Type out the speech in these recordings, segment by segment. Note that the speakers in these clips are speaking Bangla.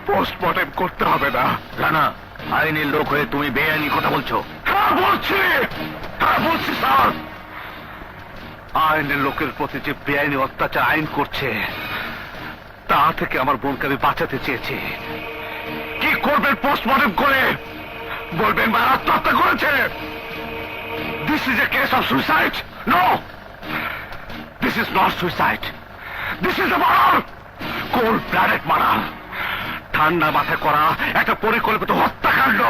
পোস্টমর্টেম করতে হবে না। রানা, আইনের লোক হয়ে তুমি বেআইনি কথা বলছো। হ্যাঁ বলছি স্যার। আইনের লোকের প্রতি যে বেআইনি অত্যাচার আইন করছে তা থেকে আমার বোনকে আমি বাঁচাতে চেয়েছি। কি করবেন পোস্টমর্টেম করে? বলবেন মা আত্মহত্যা করেছে? This is a case of suicide. No, this is not suicide, this is a murder, cold blooded murder. ঠান্ডা মাথায় করা একটা পরিকল্পিত হত্যাকাণ্ড।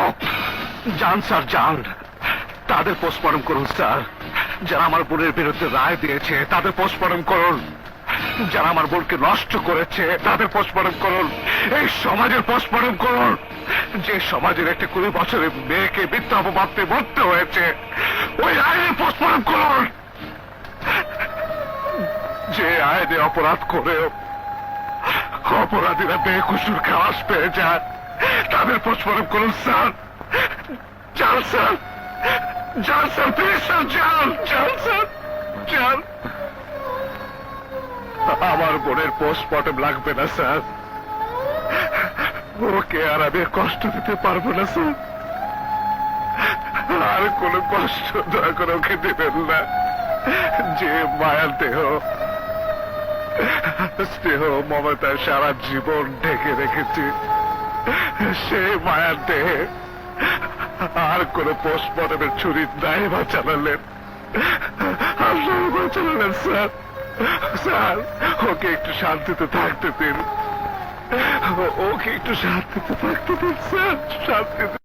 যান স্যার যান, তাদের পোস্টমর্টম করুন স্যার। যারা আমার বোনের বিরুদ্ধে রায় দিয়েছে তাদের পোস্টমর্টম করুন। যারা আমার বোনকে নষ্ট করেছে তাদের পোস্টমর্টম করুন। এই সমাজের পোস্টমর্টম করুন, যে সমাজের একটা 20 বছরের মেয়েকে মিথ্যা অপবাদে মরতে হয়েছে, ওই আইনে পোস্টমর্টম করুন। যে আইনে অপরাধ করেও অপরাধীরা বেকসুর খালাস পেয়ে যায় তাদের পোস্টমর্টম করুন স্যার। যান স্যার, যান স্যার, প্লিজ স্যার, যান যান স্যার, যান। আমার বোনের পোস্টমর্টম লাগবে না স্যার, ওকে আর আমি কষ্ট দিতে পারবো না স্যার। আর কোনো কষ্ট দয়া করে ওকে দেবেন না। যে মায়ার দেহ, স্নেহ, মমতা সারা জীবন ঢেকে রেখেছি, সেই মায়ার দেহে আর কোন পোস্টমর্টমের ছুরি নাই বা চালালেন, চালালেন স্যার। স্যার, ওকে একটু শান্তিতে থাকতে দিন, ওকে একটু শান্তিতে থাকতে দিন স্যার, শান্তিতে।